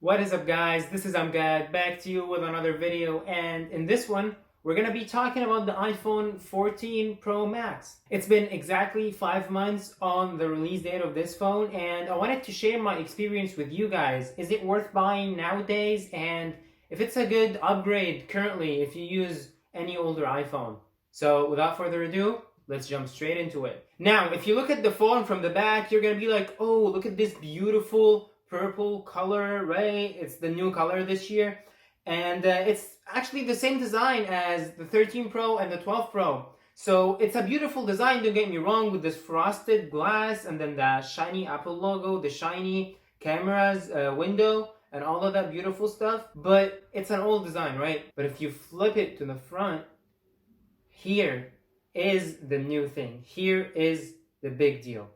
What is up, guys? This is Amgad back to you with another video, and in this one we're gonna be talking about the iPhone 14 Pro Max. It's been exactly 5 months on the release date of this phone, and I wanted to share my experience with you guys. Is it worth buying nowadays, and if it's a good upgrade currently if you use any older iPhone? So without further ado, let's jump straight into it. Now, if you look at the phone from the back, you're gonna be like, oh, look at this beautiful purple color, right? It's the new color this year. And it's actually the same design as the 13 Pro and the 12 Pro. So it's a beautiful design, don't get me wrong, with this frosted glass and then the shiny Apple logo, the shiny cameras window, and all of that beautiful stuff. But it's an old design, right? But if you flip it to the front, here is the new thing. Here is the big deal.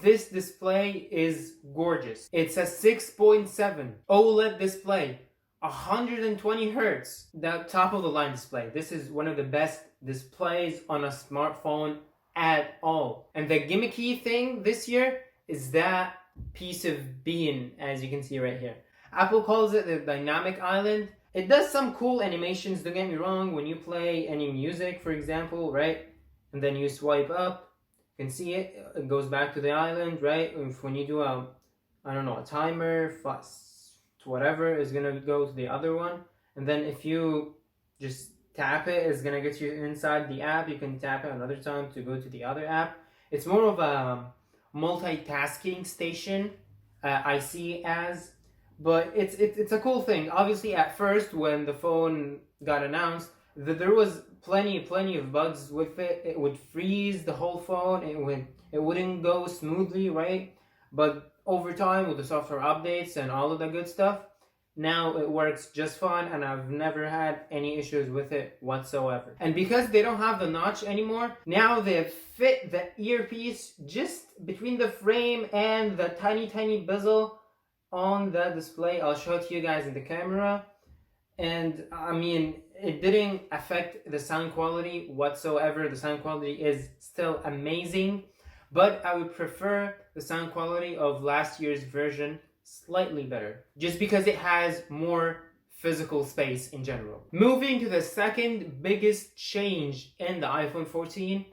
This display is gorgeous. It's a 6.7 OLED display, 120 Hertz, the top of the line display. This is one of the best displays on a smartphone at all. And the gimmicky thing this year is that piece of bean, as you can see right here. Apple calls it the dynamic island. It does some cool animations, don't get me wrong, when you play any music, for example, right? And then you swipe up, can see it goes back to the island, right? When you do a timer, whatever is gonna go to the other one. And then if you just tap it, it's gonna get you inside the app. You can tap it another time to go to the other app. It's more of a multitasking station, I see as, but it's a cool thing. Obviously, at first when the phone got announced, there was plenty of bugs with it. It would freeze the whole phone. It wouldn't go smoothly, right? But over time, with the software updates and all of that good stuff, now it works just fine, and I've never had any issues with it whatsoever. And because they don't have the notch anymore, now they fit the earpiece just between the frame and the tiny bezel on the display. I'll show it to you guys in the camera. And I mean, it didn't affect the sound quality whatsoever. The sound quality is still amazing, but I would prefer the sound quality of last year's version slightly better, just because it has more physical space in general. Moving to the second biggest change in the iPhone 14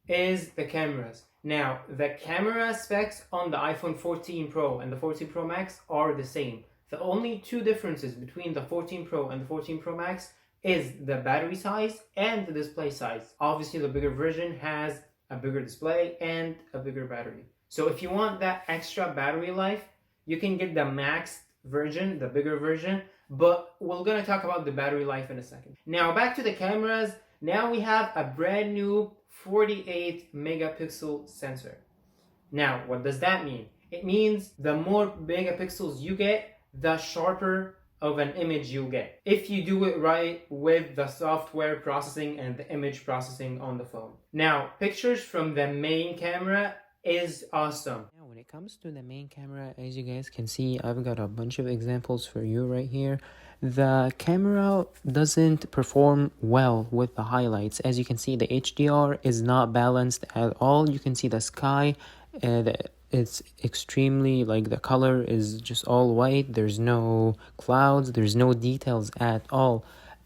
is the cameras. Now, the camera specs on the iPhone 14 Pro and the 14 Pro Max are the same. The only two differences between the 14 Pro and the 14 Pro Max is the battery size and the display size. Obviously, the bigger version has a bigger display and a bigger battery. So if you want that extra battery life, you can get the max version, the bigger version, but we're gonna talk about the battery life in a second. Now, back to the cameras. Now we have a brand new 48 megapixel sensor. Now, what does that mean? It means the more megapixels you get, the sharper of an image you get, if you do it right with the software processing and the image processing on the phone. Now, pictures from the main camera is awesome. Now, when it comes to the main camera, as you guys can see, I've got a bunch of examples for you right here. The camera doesn't perform well with the highlights. As you can see, the HDR is not balanced at all. You can see the sky, it's extremely, like, the color is just all white. There's no clouds, there's no details at all.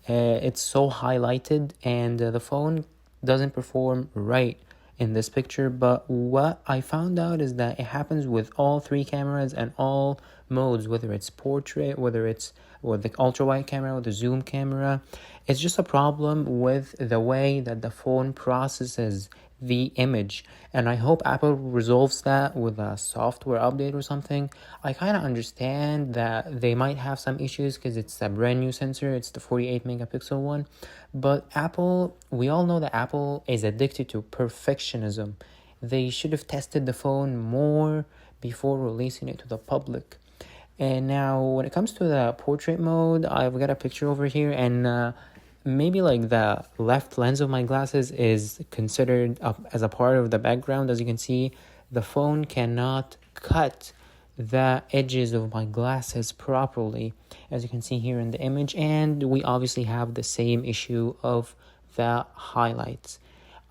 It's so highlighted, and the phone doesn't perform right in this picture. But what I found out is that it happens with all three cameras and all modes, whether it's portrait, whether it's with the ultra wide camera, with the zoom camera. It's just a problem with the way that the phone processes the image, and I hope Apple resolves that with a software update or something. I kind of understand that they might have some issues because it's a brand new sensor. It's the 48 megapixel one, but Apple, we all know that Apple is addicted to perfectionism. They should have tested the phone more before releasing it to the public. And now, when it comes to the portrait mode, I've got a picture over here, and maybe like the left lens of my glasses is considered as a part of the background. As you can see, the phone cannot cut the edges of my glasses properly, as you can see here in the image. And we obviously have the same issue of the highlights.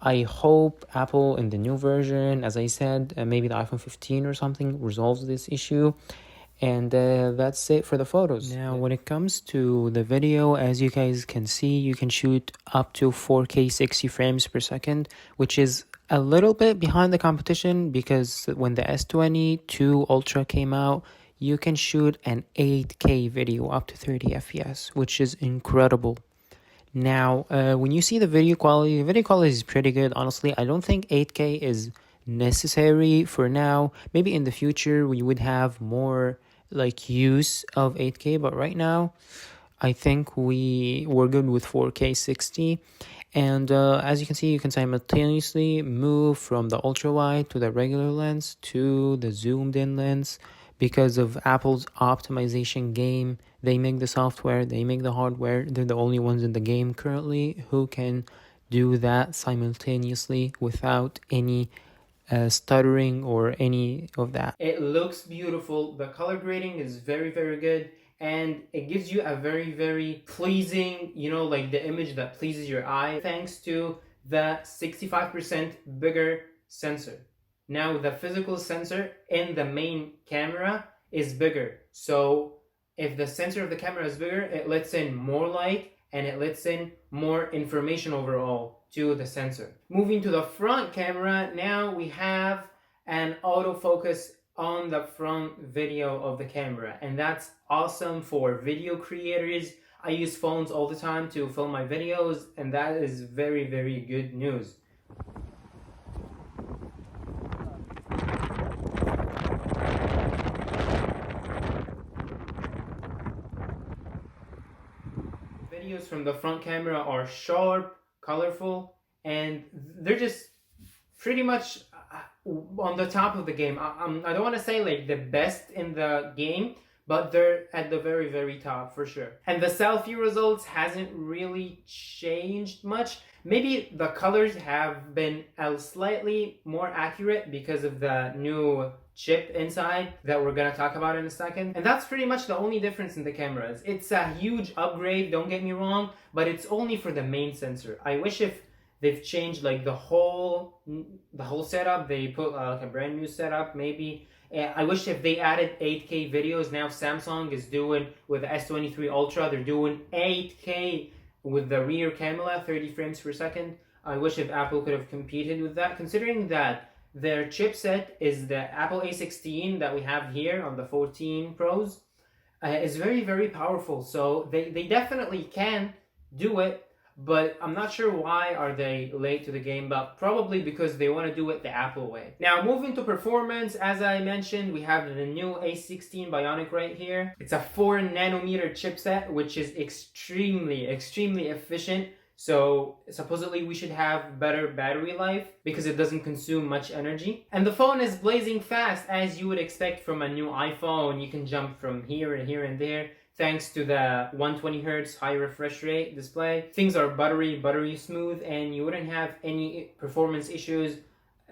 I hope Apple in the new version, as I said, maybe the iPhone 15 or something, resolves this issue. And that's it for the photos. Now, when it comes to the video, as you guys can see, you can shoot up to 4K 60 frames per second, which is a little bit behind the competition because when the S22 Ultra came out, you can shoot an 8K video up to 30 FPS, which is incredible. Now, when you see the video quality is pretty good. Honestly, I don't think 8K is necessary for now. Maybe in the future we would have more like use of 8K, but right now I think we're good with 4K 60. And as you can see, you can simultaneously move from the ultra wide to the regular lens to the zoomed in lens because of Apple's optimization game. They make the software, they make the hardware. They're the only ones in the game currently who can do that simultaneously without any stuttering or any of that. It looks beautiful. The color grading is very, very good. And it gives you a very, very pleasing, like the image that pleases your eye thanks to the 65% bigger sensor. Now, the physical sensor in the main camera is bigger. So if the sensor of the camera is bigger, it lets in more light and it lets in more information overall to the sensor. Moving to the front camera, now we have an autofocus on the front video of the camera, and that's awesome for video creators. I use phones all the time to film my videos, and that is very, very good news. Videos from the front camera are sharp, colorful, and they're just pretty much on the top of the game. I don't want to say like the best in the game, but they're at the very, very top for sure. And the selfie results hasn't really changed much. Maybe the colors have been slightly more accurate because of the new chip inside that we're gonna talk about in a second. And that's pretty much the only difference in the cameras. It's a huge upgrade, don't get me wrong, but it's only for the main sensor. I wish if they've changed like the whole setup, they put like a brand new setup maybe. I wish if they added 8K videos. Now Samsung is doing with the S23 Ultra, they're doing 8K with the rear camera, 30 frames per second. I wish if Apple could have competed with that, considering that their chipset is the Apple A16 that we have here on the 14 Pros. Is very, very powerful. So they definitely can do it, but I'm not sure why are they late to the game, but probably because they want to do it the Apple way. Now, moving to performance, as I mentioned, we have the new A16 Bionic right here. It's a 4 nanometer chipset, which is extremely, extremely efficient. So supposedly we should have better battery life because it doesn't consume much energy. And the phone is blazing fast, as you would expect from a new iPhone. You can jump from here and here and there thanks to the 120 Hz high refresh rate display. Things are buttery smooth, and you wouldn't have any performance issues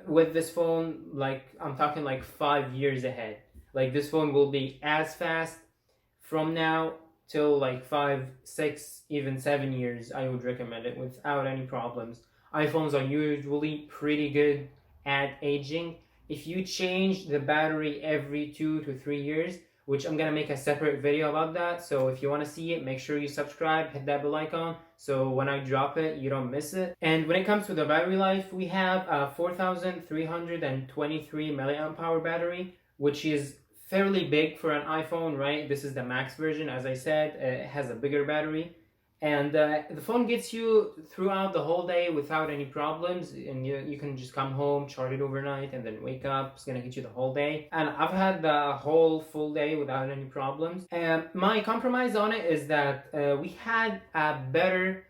with this phone. Like, I'm talking like 5 years ahead. Like, this phone will be as fast from now till like 5, 6, even 7 years. I would recommend it without any problems. iPhones are usually pretty good at aging. If you change the battery every 2 to 3 years, which I'm gonna make a separate video about that, so if you want to see it, make sure you subscribe, hit that bell icon, so when I drop it, you don't miss it. And when it comes to the battery life, we have a 4323 milliamp hour battery, which is fairly big for an iPhone, right? This is the max version, as I said. It has a bigger battery, and the phone gets you throughout the whole day without any problems, and you can just come home, charge it overnight, and then wake up. It's gonna get you the whole day. And I've had the whole full day without any problems. And my compromise on it is that we had a better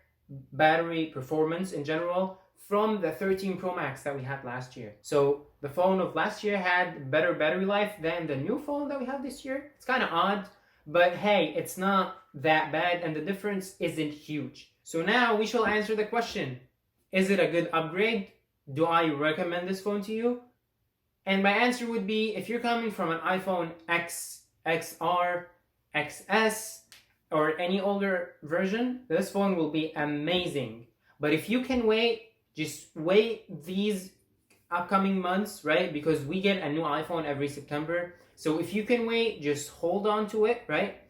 battery performance in general from the 13 Pro Max that we had last year. So the phone of last year had better battery life than the new phone that we have this year. It's kind of odd, but hey, it's not that bad, and the difference isn't huge. So now we shall answer the question: is it a good upgrade? Do I recommend this phone to you? And my answer would be, if you're coming from an iPhone X, XR, XS, or any older version, this phone will be amazing. But if you can wait, just wait these upcoming months, right? Because we get a new iPhone every September. So if you can wait, just hold on to it, right?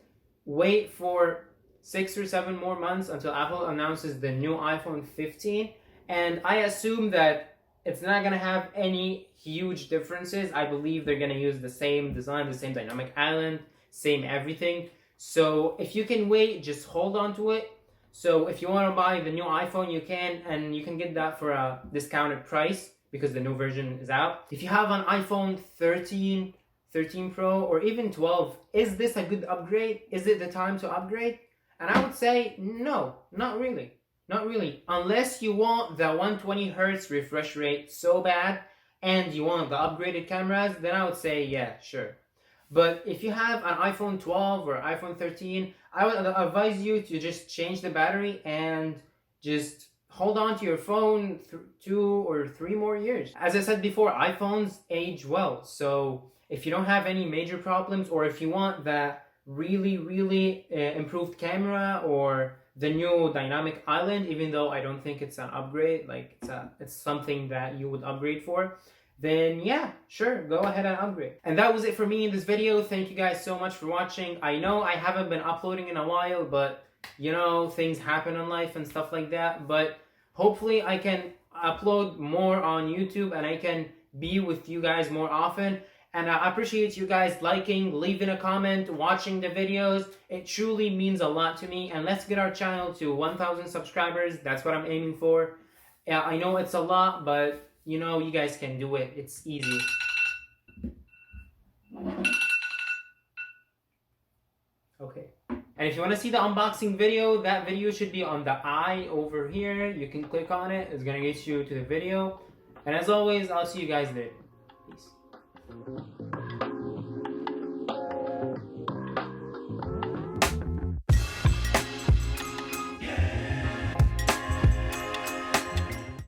Wait for 6 or 7 more months until Apple announces the new iPhone 15. And I assume that it's not gonna have any huge differences. I believe they're gonna use the same design, the same dynamic island, same everything. So if you can wait, just hold on to it. So if you want to buy the new iPhone, you can, and you can get that for a discounted price because the new version is out. If you have an iPhone 13, 13 Pro, or even 12, is this a good upgrade? Is it the time to upgrade? And I would say no, not really. Not really. Unless you want the 120 Hz refresh rate so bad and you want the upgraded cameras, then I would say yeah, sure. But if you have an iPhone 12 or iPhone 13, I would advise you to just change the battery and just hold on to your phone 2 or 3 more years. As I said before, iPhones age well. So if you don't have any major problems, or if you want the really improved camera or the new dynamic island, even though I don't think it's an upgrade, like it's something that you would upgrade for, then yeah, sure, go ahead and upgrade. And that was it for me in this video. Thank you guys so much for watching. I know I haven't been uploading in a while, but you know, things happen in life and stuff like that. But hopefully I can upload more on YouTube and I can be with you guys more often. And I appreciate you guys liking, leaving a comment, watching the videos. It truly means a lot to me. And let's get our channel to 1,000 subscribers. That's what I'm aiming for. Yeah, I know it's a lot, but you know, you guys can do it. It's easy. Okay. And if you want to see the unboxing video, that video should be on the eye over here. You can click on it. It's going to get you to the video. And as always, I'll see you guys later. Peace.